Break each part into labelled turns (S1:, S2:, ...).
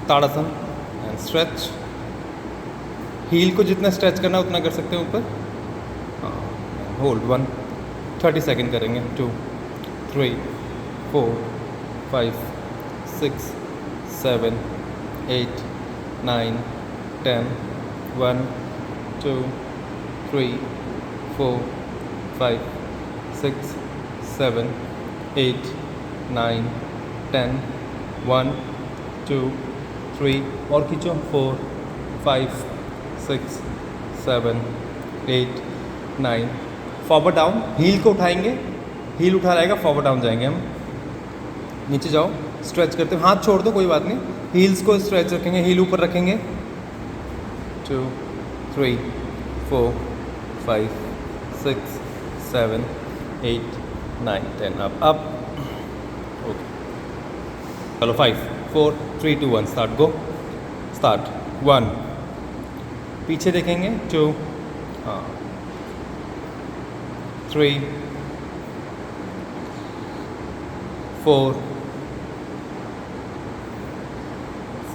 S1: Tadasana and stretch. Heal को जितना stretch करना उतना कर सकते हैं ऊपर। हाँ, होल्ड 1, 30 सेकेंड करेंगे। 2, 3, 4, 5, 6, 7, 8, 9, 10, 1, 2, 3, 4, 5, 6, 7, 8, 9, 10, 1, 2, 3 और खींचो। 4, 5, 6, 7, 8, 9। फॉरवर्ड डाउन, हील को उठाएंगे, हील उठा रहेगा, फॉरवर्ड डाउन जाएंगे हम। नीचे जाओ, स्ट्रेच करते हुए, हाथ छोड़ दो कोई बात नहीं, हील्स को स्ट्रेच रखेंगे, हील ऊपर रखेंगे। 2, 3, 4, 5, 6, 7, 8, 9, 10। अब ओके, चलो 5, 4, 3, 2, 1 स्टार्ट। गो, स्टार्ट। 1, पीछे देखेंगे। 2, हाँ, 3, 4,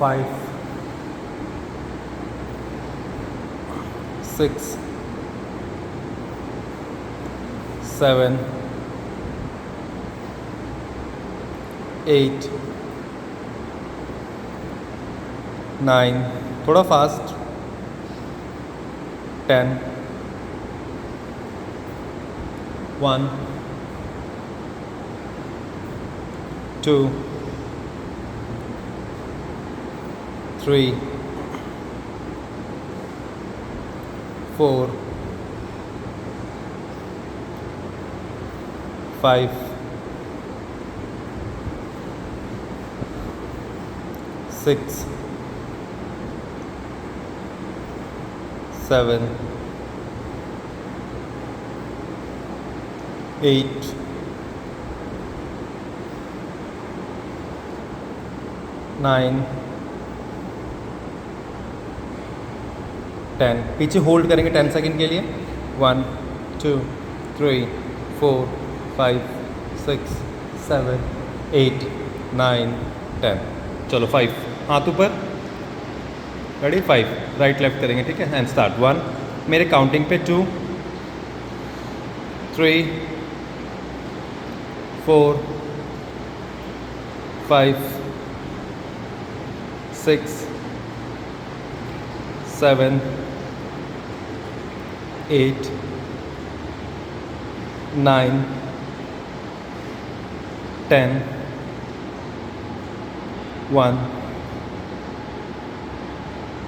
S1: 5, 6, 7, 8, 9, थोड़ा फास्ट। 10, 1, 2, 3, 4, 5, 6, 7, 8, 9, 10। पीछे होल्ड करेंगे 10 सेकेंड के लिए। 1, 2, 3, 4, 5, 6, 7, 8, 9, 10। चलो 5, हाथ ऊपर, रेडी। 5, राइट लेफ्ट करेंगे, ठीक है। And start. 1, मेरे काउंटिंग पे 2, 3, 4, 5, 6, 7, 8, 9, 10, 1,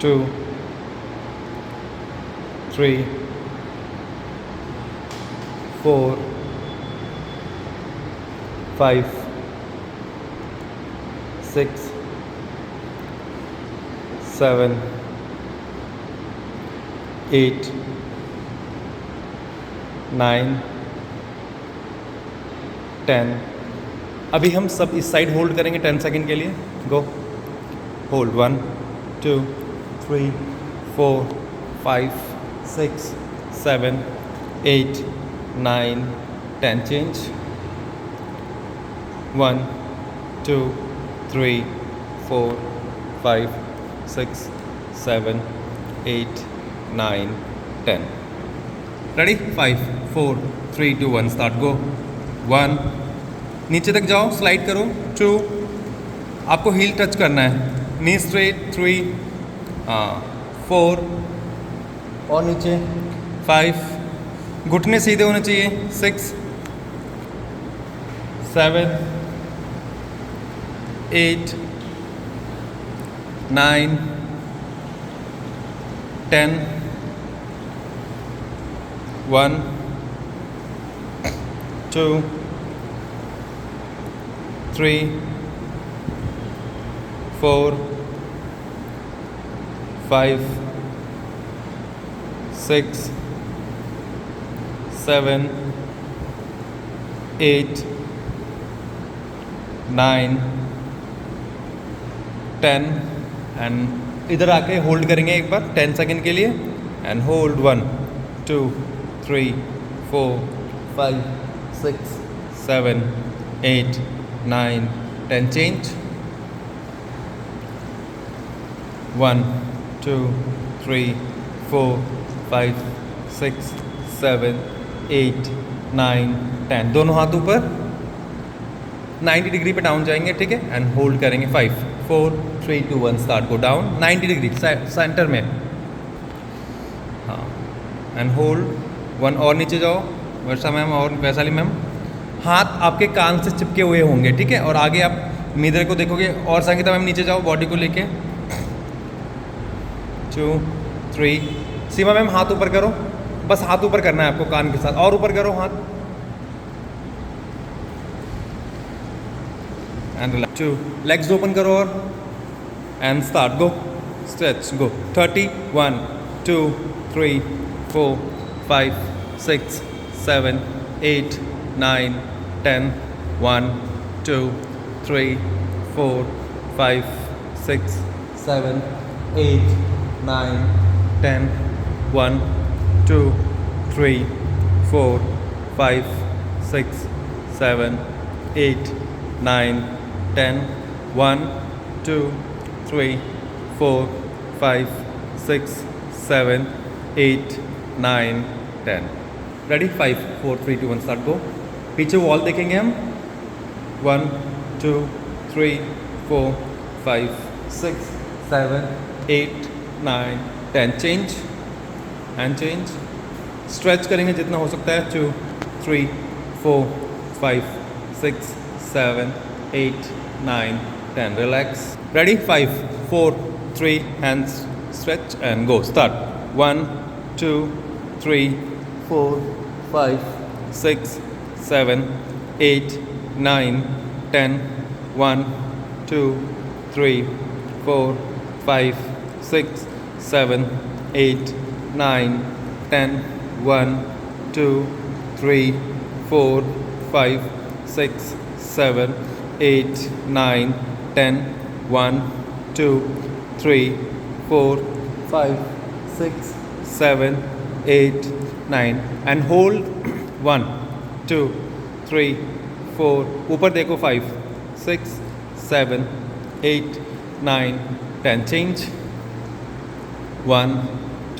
S1: 2, 3, 4, 5, 6, 7, 8, 9, 10। अभी हम सब इस साइड होल्ड करेंगे 10 सेकेंड के लिए। गो, होल्ड। 1, 2, 3, 4, 5, 6, 7, 8, 9, 10। चेंज। 1, 2, 3, 4, 5, 6, 7, 8, 9, 10। रेडी। 5, 4, 3, 2, 1 स्टार्ट। गो। 1, नीचे तक जाओ, स्लाइड करो। 2, आपको हील टच करना है, नी स्ट्रेट। 3, 4 और नीचे। 5, घुटने सीधे होने चाहिए। 6, 7, 8, 9, 10, 1, 2, 3, 4, 5, 6, 7, 8, 9, 10। एंड इधर आके होल्ड करेंगे एक बार 10 सेकेंड के लिए। And hold. 1, 2, 3, 4, 5, 6, 7, 8, 9, 10। चेंज। 1 2 3 4 5 6 7 8 9 10 दोनों हाथ ऊपर 90 डिग्री पे डाउन जाएंगे, ठीक है, एंड होल्ड करेंगे 5 4 3 2 1 start, go down 90 degree centre में, हाँ, एंड होल्ड 1 और नीचे जाओ, वर्षा मैम और वैशाली मैम, हाथ आपके कान से चिपके हुए होंगे, ठीक है, और आगे आप मिरर को देखोगे, और संगीता मैम नीचे जाओ बॉडी को लेके 2 3, सीमा मैम हाथ ऊपर करो, बस हाथ ऊपर करना है आपको कान के साथ, और ऊपर करो हाथ, एंड रिलैक्स 2, लेग्स ओपन करो और and start, go stretch, go 30 1 2 3 4 5 6 7 8 9 10 1 2 3 4 5 6 7 8 9 10 1 2 3 4 5 6 7 8 9 10 1 2 3 4 5 6 7 8 9 10 ready 5 4 3 2 1 start, गो, पीछे वॉल देखेंगे हम 1 2 3 4 5 6 7 8 9 10 चेंज एंड चेंज, स्ट्रेच करेंगे जितना हो सकता है 2 3 4 5 6 7 8 9 10 relax, ready 5 4 3 hands stretch and go, start 1 2 3 4 5 6 7 8 9 10 1 2 3 4 5 6 7 8 9 10 1 2 3 4 5 6 7 8 9 10 1 2 3 4 5 6 7 8 9 and hold 1 2 3 4 ऊपर देखो 5 6 7 8 9 10 change 1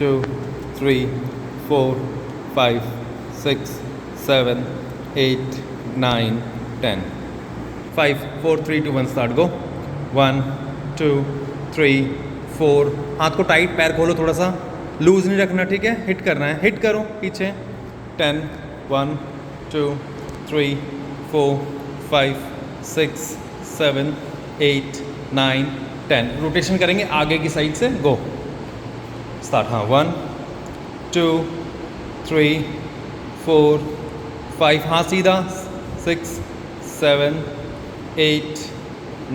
S1: 2 3 4 5 6 7 8 9 10 5 4 3 2 1 start, go 1 2 3 4, हाथ को टाइट, पैर खोलो, थोड़ा सा लूज नहीं रखना, ठीक है, हिट करना है, हिट करो पीछे 10 1 2 3 4 5 6 7 8 9 10 रोटेशन करेंगे आगे की साइड से, गो स्टार्ट, हाँ 1 2 3 4 5, हाँ सीधा 6 7 8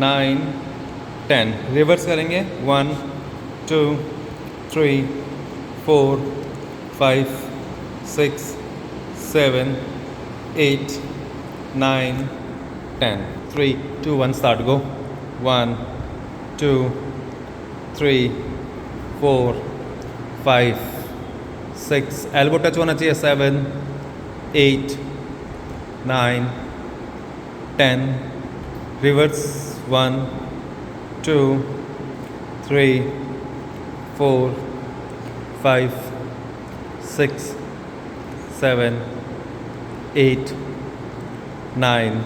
S1: 9 10 रिवर्स करेंगे 1 2 3 4 5 6 7 8 9 10 3 2 1 start, go 1 2 3 4 5 6, elbow touch होना चाहिए 7 8 9 10 reverse 1 2 3 4 5 6 7 8 9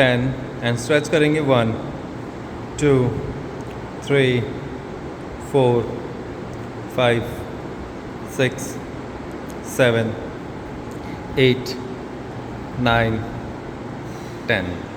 S1: 10 and stretch करेंगे 1 2 3 4 5 6 7 8 9 10